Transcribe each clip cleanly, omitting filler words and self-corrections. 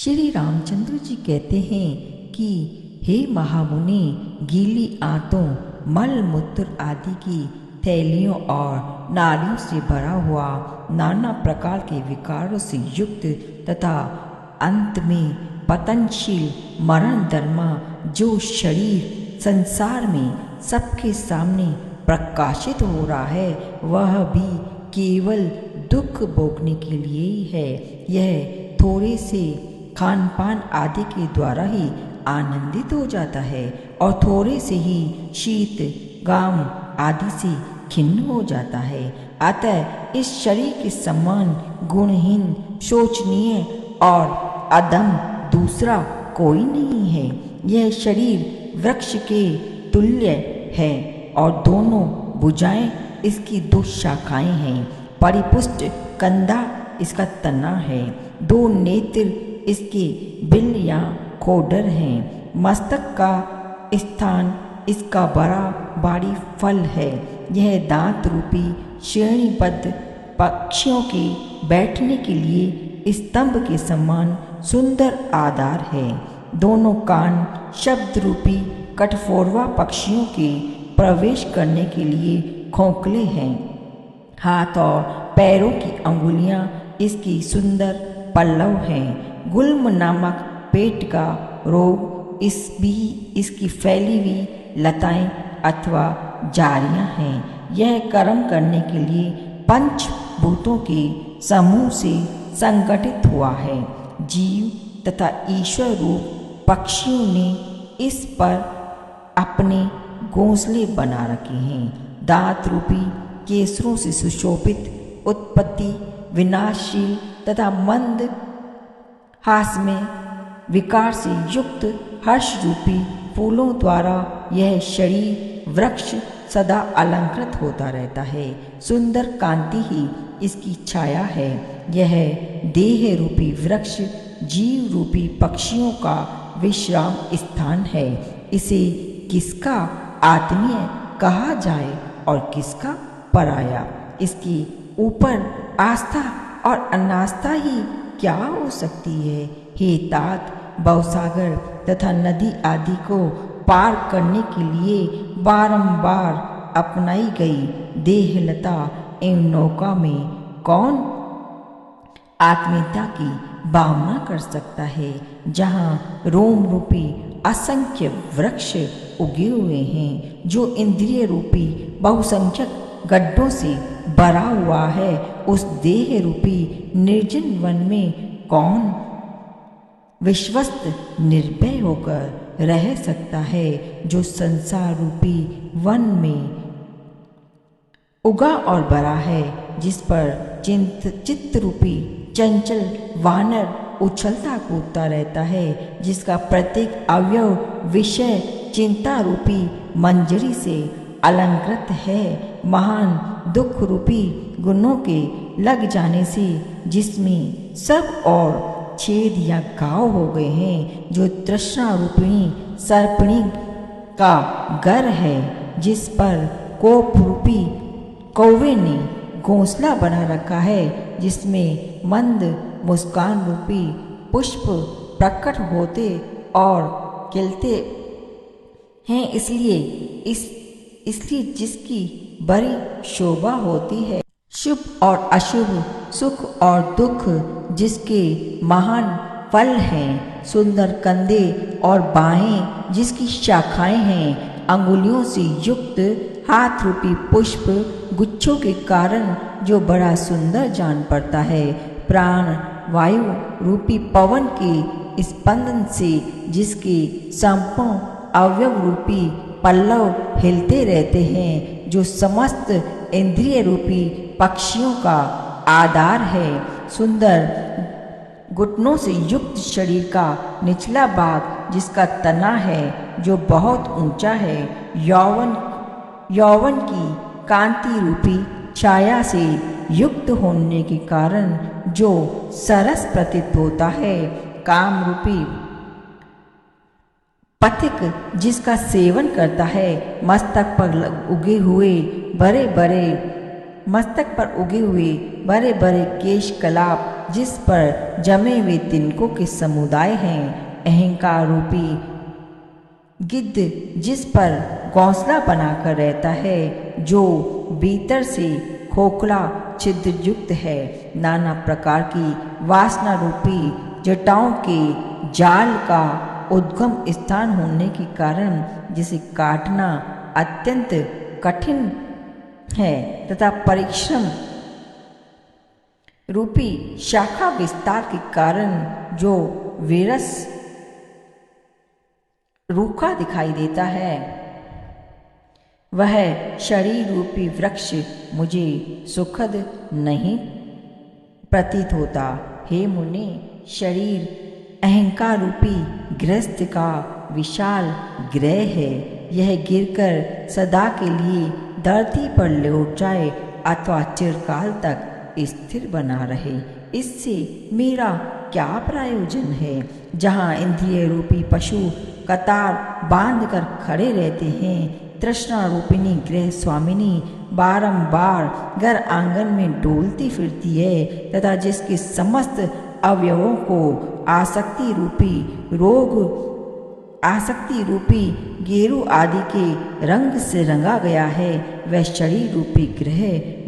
श्री रामचंद्र जी कहते हैं कि हे महामुनि, गीली आंतों, मल मूत्र आदि की थैलियों और नालियों से भरा हुआ, नाना प्रकार के विकारों से युक्त तथा अंत में पतनशील मरण धर्मा जो शरीर संसार में सबके सामने प्रकाशित हो रहा है, वह भी केवल दुख भोगने के लिए ही है। यह थोड़े से खान पान आदि के द्वारा ही आनंदित हो जाता है और थोड़े से ही शीत गाम आदि से खिन्न हो जाता है। अतः इस शरीर के समान गुणहीन, शोचनीय और अधम दूसरा कोई नहीं है। यह शरीर वृक्ष के तुल्य है और दोनों भुजाएं इसकी दो शाखाएं हैं। परिपुष्ट कंधा इसका तना है, दो नेत्र इसके बिल या खोडर हैं। मस्तक का स्थान इसका बड़ा भारी फल है। यह दांत रूपी श्रेणीबद्ध पक्षियों के बैठने के लिए स्तंभ के समान सुंदर आधार है। दोनों कान शब्द रूपी कठफोरवा पक्षियों के प्रवेश करने के लिए खोखले हैं। हाथ और पैरों की अंगुलियां इसकी सुंदर पल्लव हैं। गुल्म नामक पेट का रोग इसकी फैली हुई लताएं अथवा जारियां हैं। यह कर्म करने के लिए पंचभूतों के समूह से संगठित हुआ है। जीव तथा ईश्वर रूप पक्षियों ने इस पर अपने घोंसले बना रखे हैं। दांत रूपी केसरों से सुशोभित, उत्पत्ति विनाशशील तथा मंद हास में विकार से युक्त हर्ष रूपी फूलों द्वारा यह शरीर वृक्ष सदा अलंकृत होता रहता है। सुंदर कांति ही इसकी छाया है। यह देह रूपी वृक्ष जीव रूपी पक्षियों का विश्राम स्थान है। इसे किसका आत्मीय कहा जाए और किसका पराया, इसके ऊपर आस्था और अनास्था ही क्या हो सकती है। हे तात, भवसागर तथा नदी आदि को पार करने के लिए बारंबार अपनाई गई देहलता एवं नौका में कौन आत्मीयता की भावना कर सकता है। जहाँ रोम रूपी असंख्य वृक्ष उगे हुए हैं, जो इंद्रिय रूपी बहुसंख्यक गड्ढों से भरा हुआ है, उस देह रूपी निर्जन वन में कौन विश्वस्त निर्भय होकर रह सकता है, जो संसार रूपी वन में उगा और भरा है, जिस पर चित्त रूपी चंचल वानर उछलता कूदता रहता है, जिसका प्रत्येक अवयव विषय चिंता रूपी मंजरी से अलंकृत है। महान दुख रूपी गुणों के लग जाने से जिसमें सब और छेद या घाव हो गए हैं, जो तृष्णा रूपिणी सर्पिणी का घर है, जिस पर कोप रूपी कौवे ने घोंसला बना रखा है, जिसमें मंद मुस्कान रूपी पुष्प प्रकट होते और खिलते हैं, इसलिए जिसकी बड़ी शोभा होती है। शुभ और अशुभ, सुख और दुख जिसके महान फल हैं, सुंदर कंधे और बाहें जिसकी शाखाएं हैं, अंगुलियों से युक्त हाथ रूपी पुष्प गुच्छों के कारण जो बड़ा सुंदर जान पड़ता है, प्राण वायु रूपी पवन के स्पंदन से जिसके संपूर्ण अवयव रूपी पल्लव हिलते रहते हैं, जो समस्त इंद्रिय रूपी पक्षियों का आधार है, सुंदर घुटनों से युक्त शरीर का निचला भाग जिसका तना है, जो बहुत ऊंचा है, यौवन की कांति रूपी छाया से युक्त होने के कारण जो सरस प्रतीत होता है, काम रूपी पथिक जिसका सेवन करता है, मस्तक पर उगे हुए बड़े बड़े मस्तक पर उगे हुए बड़े बड़े केश कलाप जिस पर जमे हुए तिनकों के समुदाय हैं, अहंकार रूपी गिद्ध जिस पर घोंसला बनाकर रहता है, जो भीतर से खोखला छिद्र युक्त है, नाना प्रकार की वासना रूपी जटाओं के जाल का उद्गम स्थान होने के कारण जिसे काटना अत्यंत कठिन है तथा परिश्रम रूपी शाखा विस्तार के कारण जो विरस रूखा दिखाई देता है, वह शरीर रूपी वृक्ष मुझे सुखद नहीं प्रतीत होता। हे मुनि, शरीर अहंकार रूपी गृहस्थ का विशाल गृह है। यह गिरकर सदा के लिए धरती पर लौट जाए अथवा चिरकाल तक स्थिर बना रहे, इससे मेरा क्या प्रयोजन है। जहाँ इंद्रिय रूपी पशु कतार बांधकर खड़े रहते हैं, तृष्णा रूपिणी गृह स्वामिनी बारंबार घर आंगन में डोलती फिरती है तथा जिसके समस्त अवयवों को आसक्ति रूपी गेरू आदि के रंग से रंगा गया है, वह शरीर रूपी ग्रह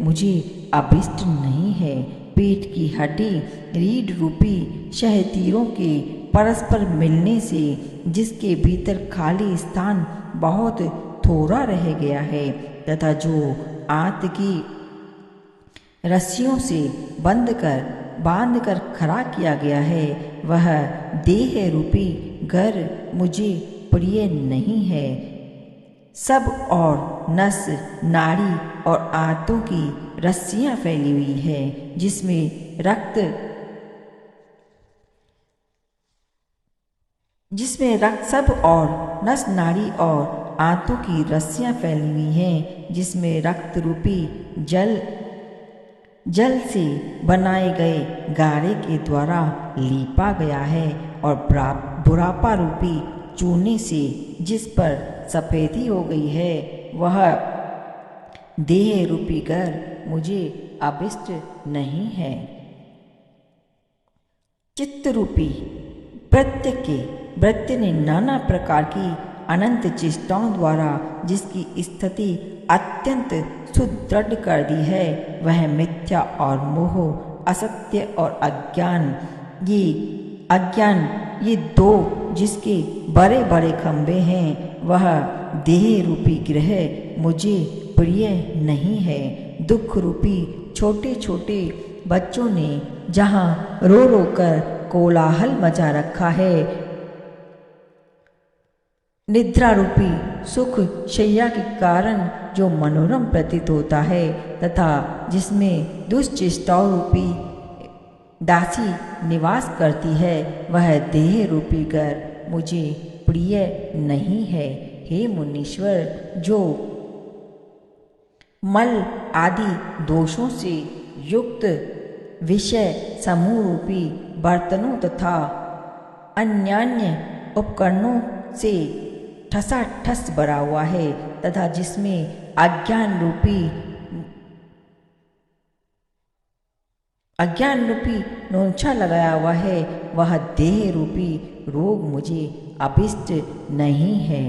मुझे अभिष्ट नहीं है। पेट की हड्डी रीढ़ रूपी शहतीरों के परस्पर मिलने से जिसके भीतर खाली स्थान बहुत थोड़ा रह गया है तथा जो आंत की रस्सियों से बांध कर खड़ा किया गया है, वह देह रूपी घर मुझे प्रिय नहीं है। सब और नस नाड़ी और आंतों की रस्सियां फैली हुई है, जिसमें रक्त सब और नस नाड़ी और आंतों की रस्सियां फैली हुई हैं, जिसमें रक्त रूपी जल से बनाए गए गारे के द्वारा लीपा गया है और बुढ़ापा रूपी चूने से जिस पर सफेदी हो गई है, वह देह रूपी घर मुझे अभिष्ट नहीं है। चित्त रूपी वृत्ति ने नाना प्रकार की अनंत चेष्टाओं द्वारा जिसकी स्थिति अत्यंत सुदृढ़ कर दी है, वह मिथ्या और मोह, असत्य और अज्ञान ये दो जिसके बड़े बड़े खंभे हैं, वह देह रूपी ग्रह मुझे प्रिय नहीं है। दुख रूपी छोटे छोटे बच्चों ने जहाँ रो रो कर कोलाहल मचा रखा है, निद्रा रूपी सुख शैया के कारण जो मनोरम प्रतीत होता है तथा जिसमें दुश्चेष्टाओं रूपी दासी निवास करती है, वह देह रूपी घर मुझे प्रिय नहीं है। हे मुनीश्वर, जो मल आदि दोषों से युक्त विषय समूह रूपी बर्तनों तथा अन्यान्य उपकरणों से ठसाठस भरा हुआ है तथा जिसमें अज्ञान रूपी नोंछा लगाया हुआ है, वह देह रूपी रोग मुझे अभिष्ट नहीं है।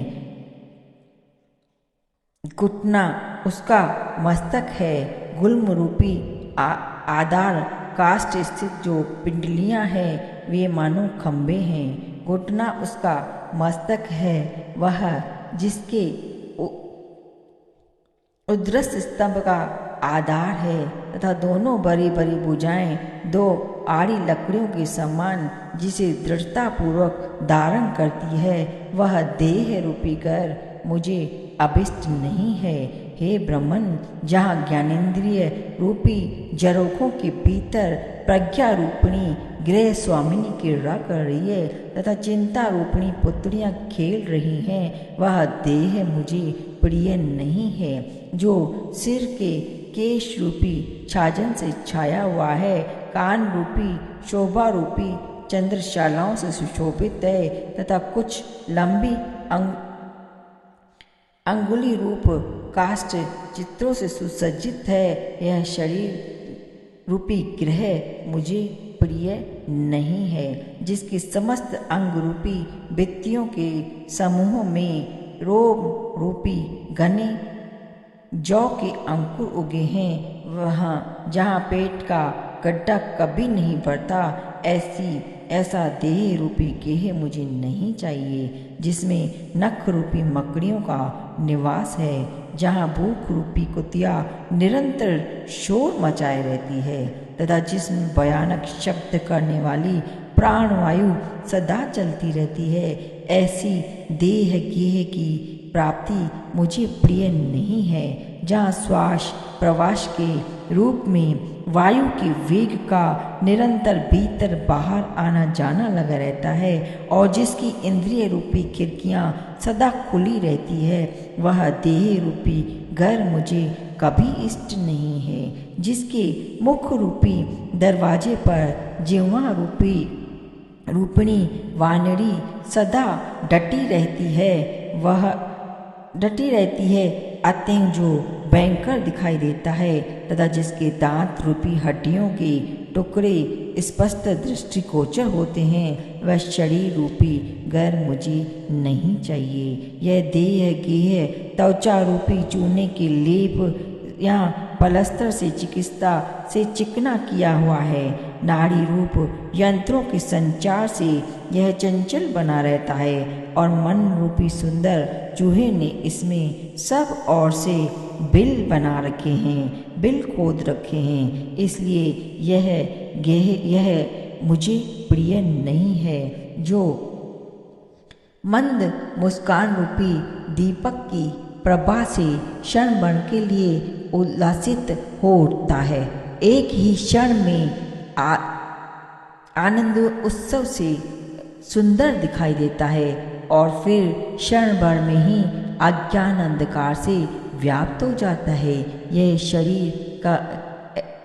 घुटना उसका मस्तक है, गुल्म रूपी आधार काष्ठ स्थित जो पिंडलियां हैं, वे मानो खंभे हैं। घुटना उसका मस्तक है, वह जिसके उद्रस्त स्तंभ का आधार है तथा दोनों बड़ी बड़ी भुजाएं दो आड़ी लकड़ियों के समान जिसे दृढ़ता पूर्वक धारण करती है, वह देह रूपी घर मुझे अभिष्ट नहीं है। हे ब्रह्मन, जहाँ ज्ञानेन्द्रिय रूपी जरोखों के भीतर प्रज्ञा रूपिणी गृह स्वामिनी क्रीड़ा कर रही है तथा चिंता रूपिणी पुत्रियां खेल रही हैं, वह देह मुझे प्रिय नहीं है। जो सिर के केश रूपी छाजन से छाया हुआ है, कान रूपी शोभा रूपी चंद्रशालाओं से सुशोभित है तथा कुछ लंबी अंगुली रूप काष्ठ चित्रों से सुसज्जित है। यह शरीर रूपी ग्रह मुझे प्रिय नहीं है, जिसकी समस्त अंग रूपी भित्तियों के समूह में रोम रूपी घने जौ के अंकुर उगे हैं। वहाँ जहाँ पेट का गड्ढा कभी नहीं भरता, ऐसा देह रूपी गेह मुझे नहीं चाहिए, जिसमें नख रूपी मकड़ियों का निवास है, जहाँ भूख रूपी कुतिया निरंतर शोर मचाए रहती है, तथा जिसमें भयानक शब्द करने वाली प्राणवायु सदा चलती रहती है। ऐसी देह गेह की प्राप्ति मुझे प्रिय नहीं है, जहाँ श्वास प्रवास के रूप में वायु के वेग का निरंतर भीतर बाहर आना जाना लगा रहता है, और जिसकी इंद्रिय रूपी खिड़कियाँ सदा खुली रहती है, वह देह रूपी घर मुझे कभी इष्ट नहीं है, जिसके मुख रूपी दरवाजे पर जिह्वा रूपिणी वानरी सदा डटी रहती है, अतएव जो भयंकर दिखाई देता है, तथा जिसके दांत रूपी हड्डियों के टुकड़े स्पष्ट दृष्टिगोचर होते हैं, वह शरीर रूपी घर मुझे नहीं चाहिए। यह देह गेह त्वचा रूपी चूने के लेप या पलस्तर से चिकित्सा से चिकना किया हुआ है। नाड़ी रूप यंत्रों के संचार से यह चंचल बना रहता है, और मन रूपी सुंदर चूहे ने इसमें सब ओर से बिल बना रखे हैं, बिल खोद रखे हैं, इसलिए यह मुझे प्रिय नहीं है। जो मंद मुस्कान रूपी दीपक की प्रभा से क्षण भर के लिए उल्लासित हो उठता है, एक ही क्षण में आनंद उत्सव से सुंदर दिखाई देता है, और फिर क्षण भर में ही अज्ञान अंधकार से व्याप्त हो जाता है।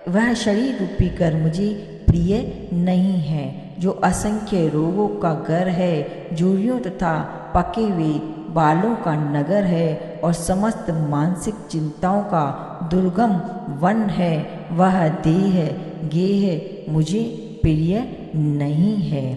वह शरीर रूपी घर मुझे प्रिय नहीं है, जो असंख्य रोगों का घर है, झुर्रियों तथा पके हुए बालों का नगर है, और समस्त मानसिक चिंताओं का दुर्गम वन है। वह देह गेह मुझे प्रिय नहीं है।